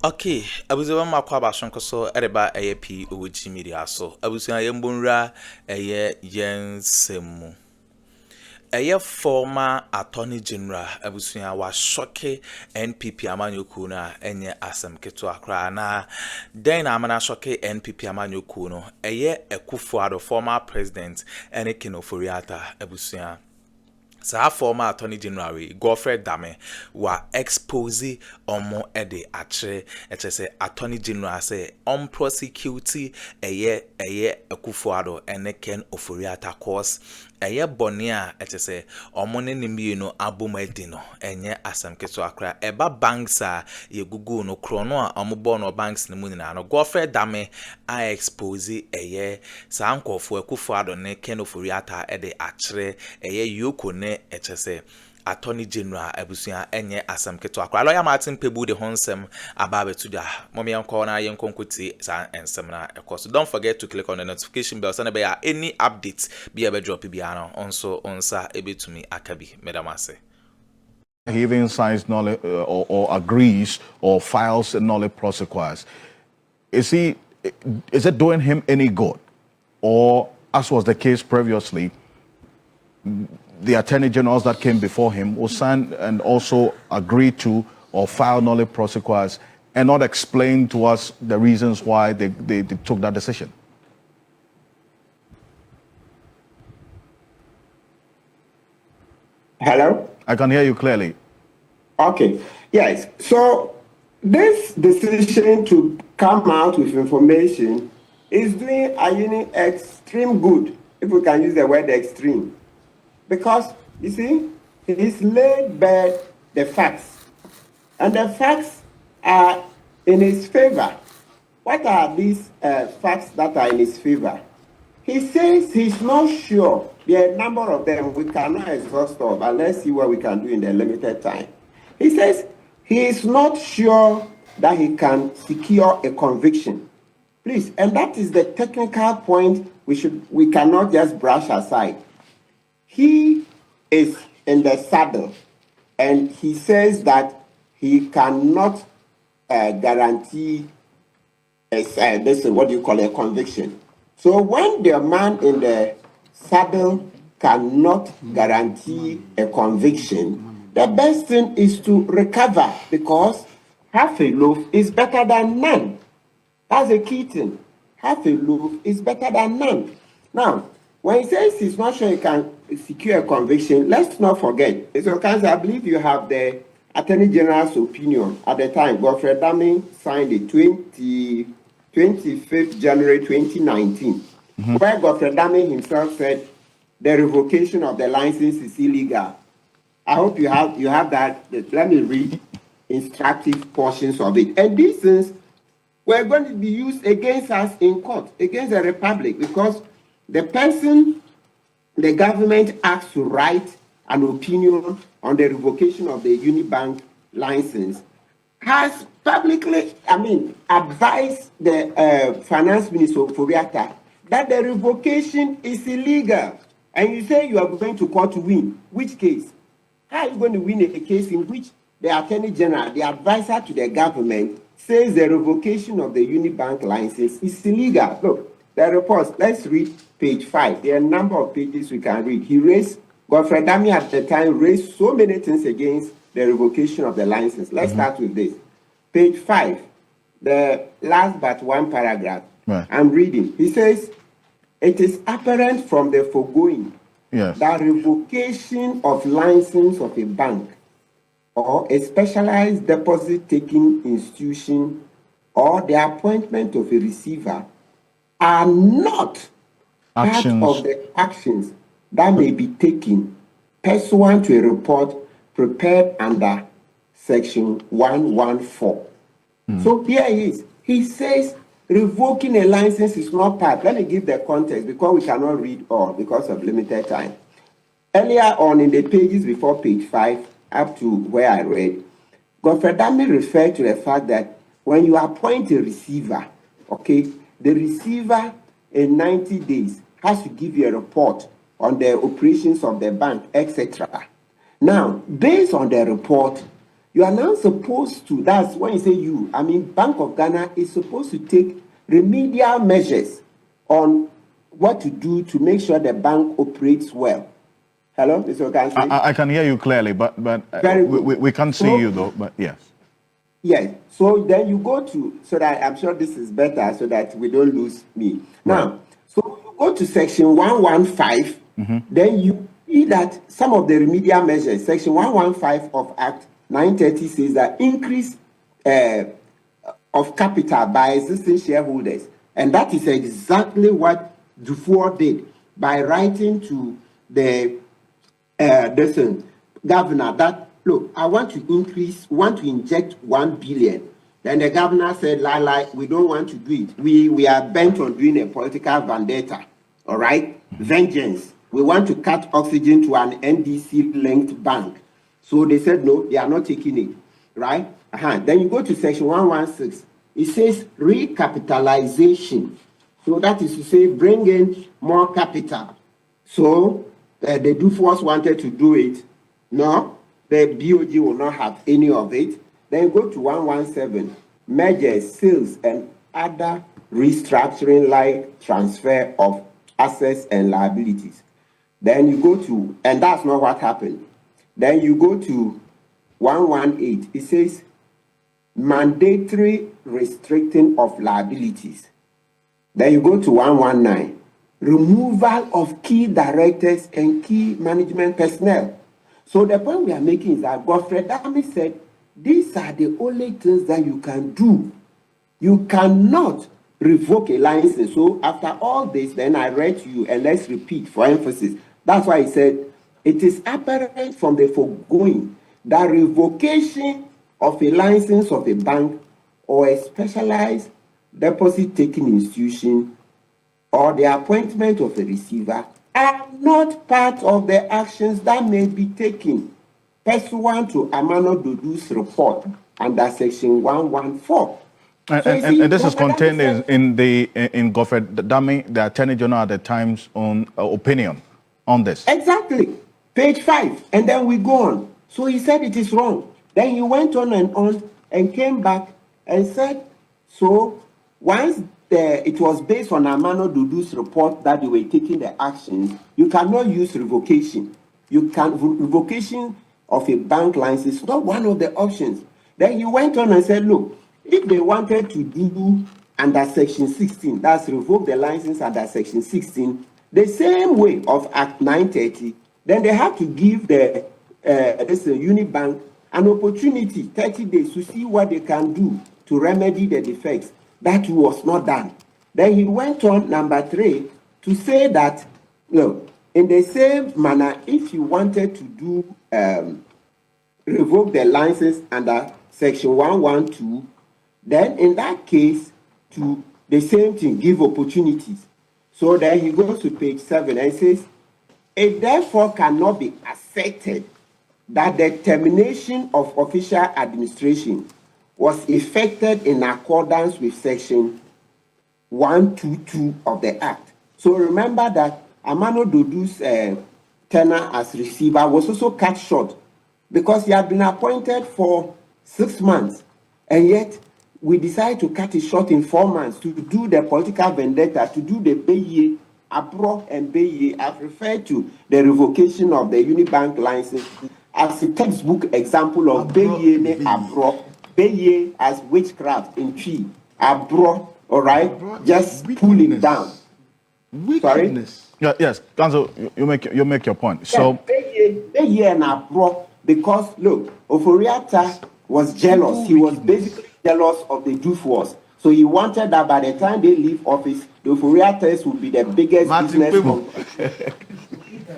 Okay, abuzewa makwa bashonko so ereba POG Media so abusuya yembunra yensemu former attorney general abusuya wa shoke NPP amanyoku na enye asem keto akra na den amana shoke NPP amanyoku no Akuffo former president ene Unauthorized Atta abusuya sa former attorney general Godfred wa expose omo ede achre etese attorney general say prosecute Akuffo ene Unauthorized Atta cause boni a etese omo ne nimbi no abomadi no enye asem keto akra eba banks a ye gugu no krono a omo bo no banks ne mu nyina no Godfred a expose sa nkofo Akuffo ne Unauthorized Atta ede achre EOCO ne etese attorney general abusuya enye asem keto akra lawyer Martin Pebu de honsem ababetu da momi yanko na yenkonkuti sa ensem na ekoso. Don't forget to click on the notification bell so na be any updates be able drop bia no onso onsa ebetumi akabi medamase. He even signs knowledge or agrees or files a knowledge prosequas. Is it doing him any good? Or as was the case previously, the attorney generals that came before him will sign and also agree to or file knowledge prosequas and not explain to us the reasons why they took that decision? Hello? I can hear you clearly. Okay. Yes. So this decision to come out with information is doing Ayini extreme good, if we can use the word extreme. Because, you see, he's laid bare the facts. And the facts are in his favor. What are these facts that are in his favor? He says he's not sure. There are a number of them. We cannot exhaust all, but let's see what we can do in the limited time. He says he is not sure that he can secure a conviction. Please, and that is the technical point we cannot just brush aside. He is in the saddle, and he says that he cannot guarantee this is what you call a conviction. So when the man in the saddle cannot guarantee a conviction, the best thing is to recover, because half a loaf is better than none. That's a key thing. Half a loaf is better than none. Now, when he says he's not sure he can secure a conviction, let's not forget, I believe you have the Attorney General's opinion at the time. Godfred signed it 25th January 2019, where Godfred himself said the revocation of the license is illegal. I hope you have that. Let me read instructive portions of it. And these things were going to be used against us in court, against the Republic, because the person the government asked to write an opinion on the revocation of the Unibank license has publicly, advised the finance minister of Atta that the revocation is illegal. And you say you are going to court to win. Which case? How are you going to win a case in which the Attorney General, the advisor to the government, says the revocation of the Unibank license is illegal? Look, the report, let's read page 5. There are a number of pages we can read. Godfred at the time raised so many things against the revocation of the license. Let's start with this. Page 5, the last but one paragraph. Right. I'm reading. He says, it is apparent from the foregoing that revocation of license of a bank or a specialized deposit-taking institution or the appointment of a receiver are not part of the actions that may be taken pursuant to a report prepared under section 114. So here he is. He says revoking a license is not part. Let me give the context because we cannot read all because of limited time. Earlier on in the pages before page 5 up to where I read, Godfred referred to the fact that when you appoint a receiver, okay, the receiver in 90 days has to give you a report on the operations of the bank, etc. Now, based on the report, You are now supposed to, that's when you say you, I mean, Bank of Ghana is supposed to take remedial measures on what to do to make sure the bank operates well. Hello, Mr. Okansi? I can hear you clearly, but we can't see you though, but yes. Yes, so then you go to, so that I'm sure this is better so that we don't lose me. Now, Right. so you go to section 115, then you see that some of the remedial measures, section 115 of Act 930 says that increase of capital by existing shareholders. And that is exactly what Dufour did by writing to the governor that, look, I want to inject 1 billion. Then the governor said, we don't want to do it. We are bent on doing a political vendetta, all right? Vengeance. We want to cut oxygen to an NDC-linked bank. So they said, no, they are not taking it, right? Then you go to section 116. It says recapitalization. So that is to say, bring in more capital. So the Dufours wanted to do it. No, the BOG will not have any of it. Then go to 117, mergers, sales, and other restructuring like transfer of assets and liabilities. Then you go to, and that's not what happened. Then you go to 118. It says mandatory restricting of liabilities. Then you go to 119, removal of key directors and key management personnel. So the point we are making is that Godfred said, these are the only things that you can do. You cannot revoke a license. So after all this, then I read to you, and let's repeat for emphasis. That's why he said, it is apparent from the foregoing that revocation of a license of a bank or a specialized deposit-taking institution or the appointment of a receiver are not part of the actions that may be taken pursuant to Amano Dudu's report under section 114. And this is contained in Godfred Dami, the Attorney General at the time's own opinion on this. Exactly. Page 5. And then we go on. So he said it is wrong. Then he went on and came back and said, so once it was based on Amano Dudu's report that they were taking the actions, you cannot use revocation. Revocation of a bank license is not one of the options. Then he went on and said, look, if they wanted to do under section 16, that's revoke the license under section 16, the same way of Act 930, then they have to give the Unibank an opportunity, 30 days, to see what they can do to remedy the defects. That was not done. Then he went on, number 3, to say that, look, in the same manner, if you wanted to do revoke the license under section 112, then in that case, to the same thing, give opportunities. So then he goes to page 7 and says, it therefore cannot be asserted that the termination of official administration was effected in accordance with section 122 of the Act. So remember that Amano Dudu's tenure as receiver was also cut short because he had been appointed for 6 months, and yet we decided to cut it short in 4 months to do the political vendetta, to do the Beye, Abro and Beye. I've referred to the revocation of the Unibank license as a textbook example of Beye and Abro. Beye as witchcraft in tree. Abro, all right, just pull it down. Wickedness. Sorry? Yes, Council, you make your point. Yes, so Beye and Abro, because look, Atta was jealous. He was basically jealous of the Dufours. So he wanted that by the time they leave office, the Attas would be the biggest business.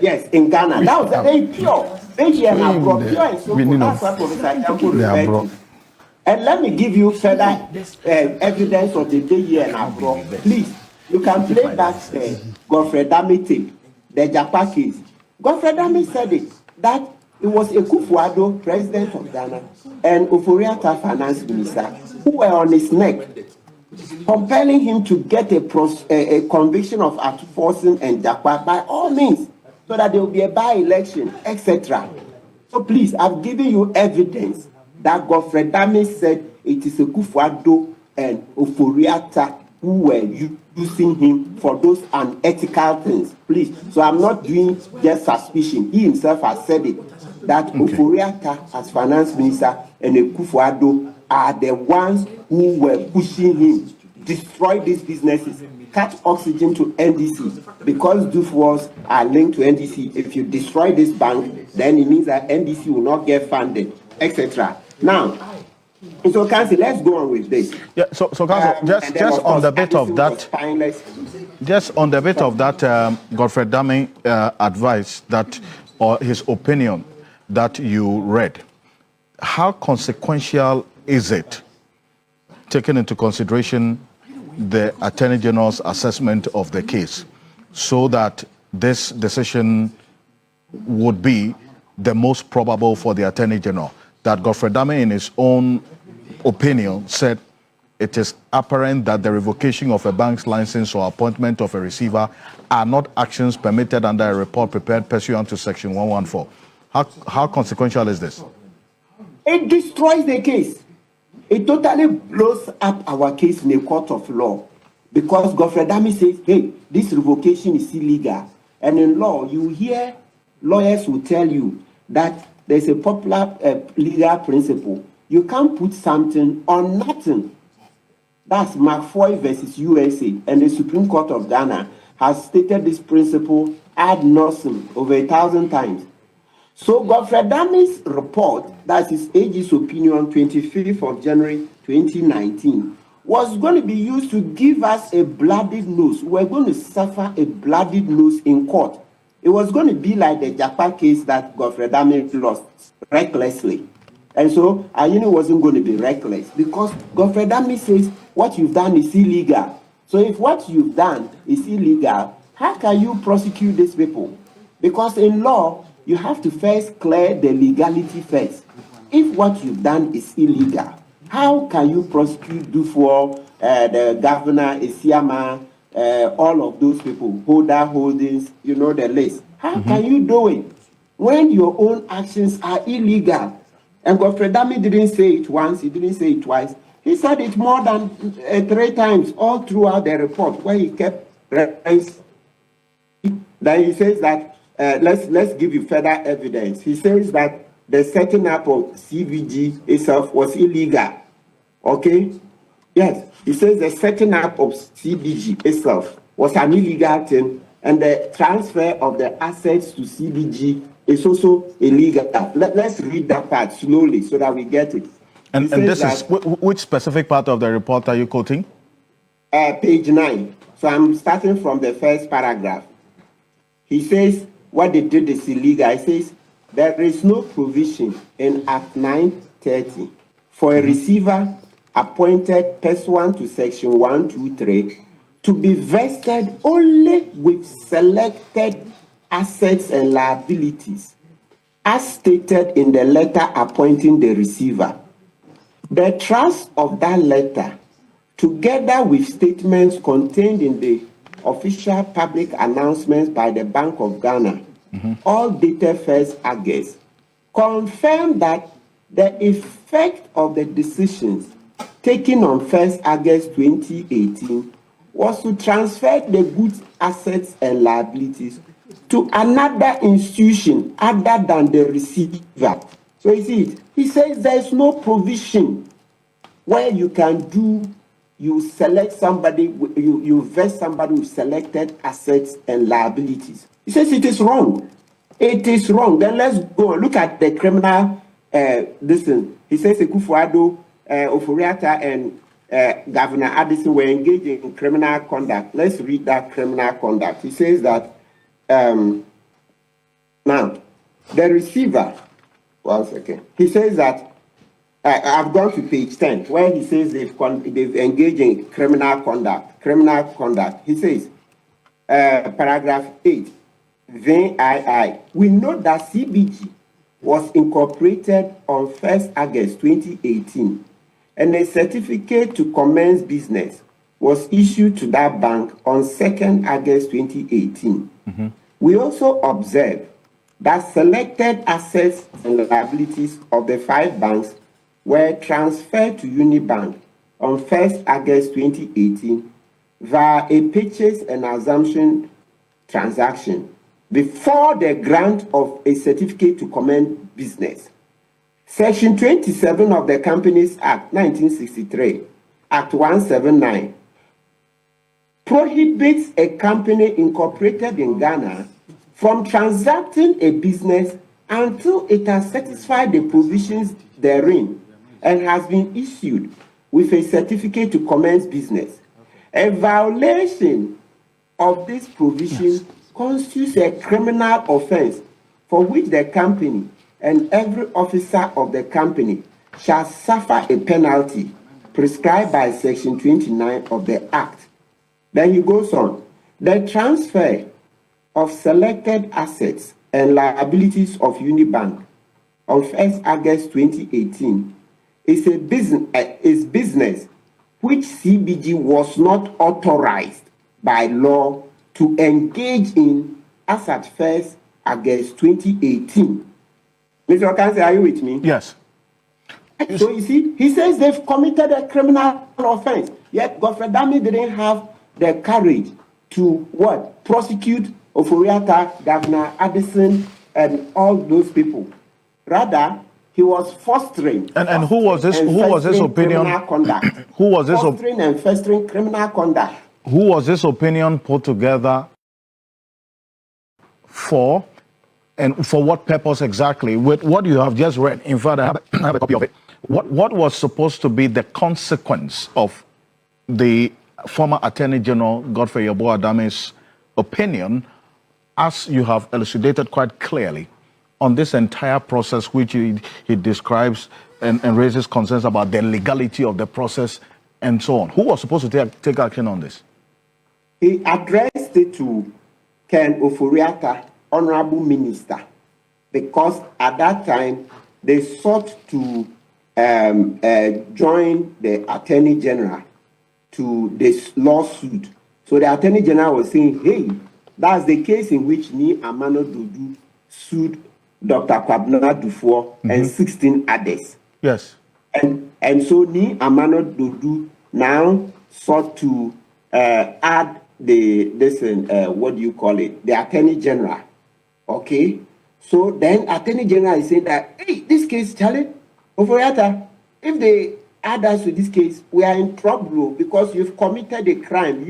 Yes, in Ghana. That was very pure. Beye and Abro, pure and simple. That's what Professor Jampo referred to. And let me give you further evidence of the Beye and Abro. Please, you can play back Godfred Dami tape, the Japa case. Godfred Dami said it, that it was Akuffo, president of Ghana, and Atta, finance minister, who were on his neck, compelling him to get a conviction of Akuffo and Japa by all means, so that there will be a by-election, etc. So please, I've given you evidence that Godfred said it is Akuffo and Ofori who were using him for those unethical things. Please. So I'm not doing just suspicion. He himself has said it, that Ofori as finance minister and Akuffo are the ones who were pushing him, destroy these businesses, cut oxygen to NDC, because Dufours are linked to NDC. If you destroy this bank, then it means that NDC will not get funded, etc. Now, so Council, let's go on with this. Yeah, so Council, just on the bit of that, just on the bit of that, Godfred advice that, or his opinion that you read, how consequential is it, taking into consideration the Attorney General's assessment of the case, so that this decision would be the most probable for the Attorney General? That Godfred in his own opinion said it is apparent that the revocation of a bank's license or appointment of a receiver are not actions permitted under a report prepared pursuant to Section 114. How consequential is this? It destroys the case. It totally blows up our case in a court of law, because Godfred says, hey, this revocation is illegal. And in law, you hear lawyers will tell you that there's a popular legal principle. You can't put something on nothing. That's McFoy versus USA. And the Supreme Court of Ghana has stated this principle ad nauseam over 1,000 times. So Godfred report, that's his AG's opinion, 25th of January 2019, was going to be used to give us a bloodied nose. We're going to suffer a bloodied nose in court. It was going to be like the Japa case that Godfred lost recklessly. And so Ayini wasn't going to be reckless, because Godfred says what you've done is illegal. So if what you've done is illegal, how can you prosecute these people? Because in law, you have to first clear the legality first. If what you've done is illegal, how can you prosecute Dufour, the governor, Isiama, all of those people, Holder Holdings, you know the list? How can you do it when your own actions are illegal? And Godfred didn't say it once, he didn't say it twice. He said it more than 3 times all throughout the report, where he kept reference. Then he says that, let's give you further evidence. He says that the setting up of CBG itself was illegal. Okay? Yes, he says the setting up of CBG itself was an illegal thing, and the transfer of the assets to CBG is also illegal. Let's read that part slowly so that we get it. And this is, which specific part of the report are you quoting? Page 9. So I'm starting from the first paragraph. He says, what they did is illegal. He says, there is no provision in Act 930 for a receiver appointed pursuant to Section 123 to be vested only with selected assets and liabilities, as stated in the letter appointing the receiver. The trust of that letter, together with statements contained in the official public announcements by the Bank of Ghana, all dated 1st August, confirm that the effect of the decisions taken on 1st August 2018 was to transfer the goods, assets, and liabilities to another institution other than the receiver. So you see it. He says there's no provision where you can do, you select somebody, you vest somebody with selected assets and liabilities. He says it is wrong. It is wrong. Then let's go and look at the criminal, listen. He says Akuffo, Ofori and Governor Addison were engaged in criminal conduct. Let's read that criminal conduct. He says that, now, the receiver, 1 second. He says that, I've gone to page 10, where he says they've engaged in criminal conduct. Criminal conduct. He says, paragraph 8, VII. We know that CBG was incorporated on 1st August 2018, and a certificate to commence business was issued to that bank on 2nd August 2018. We also observe that selected assets and liabilities of the 5 banks were transferred to Unibank on 1st August 2018 via a purchase and assumption transaction before the grant of a certificate to commence business. Section 27 of the Companies Act 1963, Act 179, prohibits a company incorporated in Ghana from transacting a business until it has satisfied the provisions therein and has been issued with a certificate to commence business. A violation of this provision constitutes a criminal offense for which the company and every officer of the company shall suffer a penalty prescribed by Section 29 of the Act. Then he goes on. The transfer of selected assets and liabilities of Unibank on 1st August 2018 is a business which CBG was not authorized by law to engage in as at 1st August 2018. Mr. Okansi, are you with me? Yes. So you see, he says they've committed a criminal offense. Yet Godfred didn't have the courage to what? Prosecute Ofori-Atta, Governor Addison, and all those people. Rather, he was fostering. And who was this? Who was this opinion? Who was this? Fostering and fostering criminal conduct. Who was this opinion put together for, and for what purpose exactly? With what you have just read, in fact, I have a copy of it. What was supposed to be the consequence of the former Attorney General Godfred Adame's opinion, as you have elucidated quite clearly on this entire process, which he describes and raises concerns about the legality of the process and so on? Who was supposed to take action on this? He addressed it to Ken Ofori-Atta, Honorable Minister, because at that time they sought to join the Attorney General to this lawsuit. So the Attorney General was saying, hey, that's the case in which Ni Amano Dodu sued Dr. Kwabena Dufour and 16 others. Yes. And so Ni Amano Dodu now sought to add the Attorney General. Okay? So then Attorney General is saying that, hey, this case, Charlie, Ofori-Atta, if they add us to this case, we are in trouble because you've committed a crime.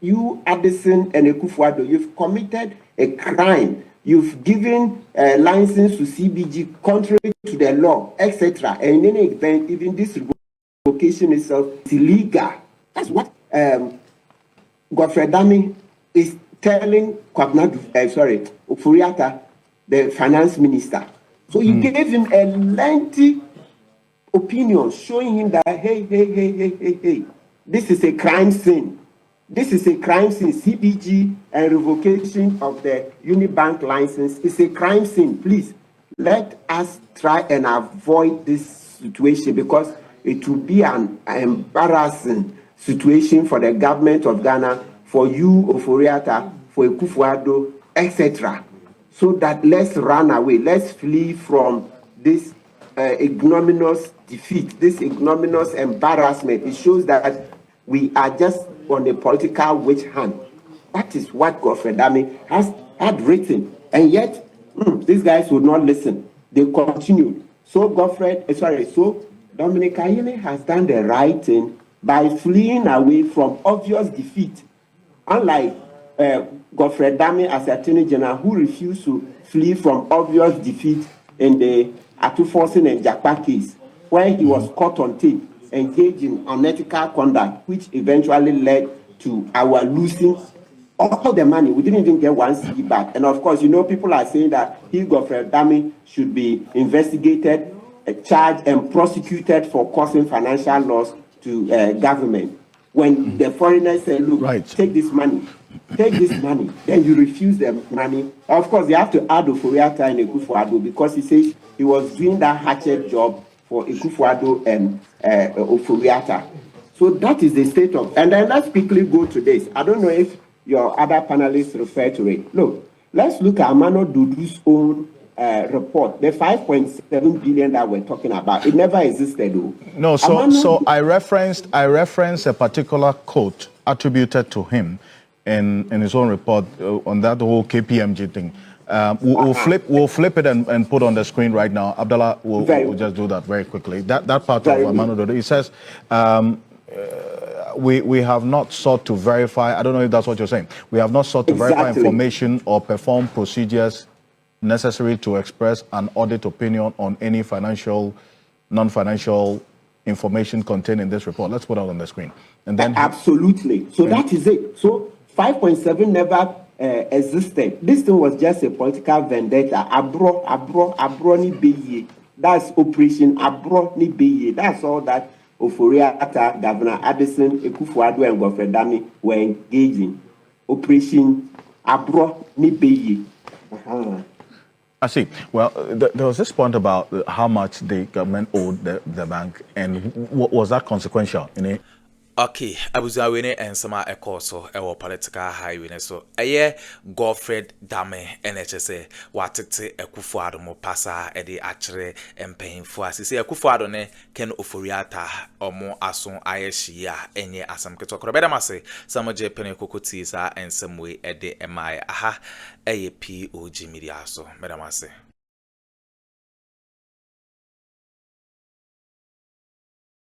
You Addison and Akuffo, you've committed a crime. You've given a license to CBG contrary to the law, etc. And in any event, even this revocation itself is illegal. That's what Godfred is telling Ofori-Atta, the finance minister. So he gave him a lengthy opinion showing him that, hey, this is a crime scene. This is a crime scene. CBG and revocation of the Unibank license is a crime scene. Please, let us try and avoid this situation because it will be an embarrassing situation for the government of Ghana, for you, Ofori-Atta, for Akuffo, etc. So that let's run away. Let's flee from this ignominious defeat, this ignominious embarrassment. It shows that we are just on a political witch hunt. That is what Godfred had written. And yet, these guys would not listen. They continued. So Dominic Ayine has done the right thing by fleeing away from obvious defeat. Unlike Godfred as Attorney General, who refused to flee from obvious defeat in the Akuffo and Jakpa case, where he was caught on tape, engaged in unethical conduct, which eventually led to our losing all the money. We didn't even get one cedi back. And of course, people are saying that Godfred should be investigated, charged, and prosecuted for causing financial loss to government. When the foreigners say, look, take this money, then you refuse the money. Of course, they have to add Ofori-Atta and Akuffo because he says he was doing that hatchet job for Akuffo and Ofori-Atta. So that is the state of. And then let's quickly go to this. I don't know if your other panelists refer to it. Look, let's look at Amano Dudu's own report, the 5.7 billion that we're talking about, it never existed, though. No, so I referenced a particular quote attributed to him in his own report on that whole KPMG thing. We'll flip it and put on the screen right now. Abdallah will just do that very quickly. That part of Manu, it says we have not sought to verify. I don't know if that's what you're saying. We have not sought to verify information or perform procedures necessary to express an audit opinion on any financial, non-financial information contained in this report. Let's put it on the screen. And then absolutely. So that is it. So 5.7 never existed. This thing was just a political vendetta. Abro ni beye. That's Operation Abro ni beye. That's all that Ofori, Atta, Governor Addison, Akuffo, and Godfred were engaging. Operation Abro ni beye. I see. Well, there was this point about how much the government owed the bank, and was that consequential? Okay, abuzawene and sama ekoso ewo political highway so Godfred dame NHS watete Akuffo mo pasa ede achire empanyfo asise Akuffo ado ne ken oforiata omo aso ayehia enye asam ketokro bedamase samoje pene kokoti sa ensemwe ede emai aha POG Media so bedamase.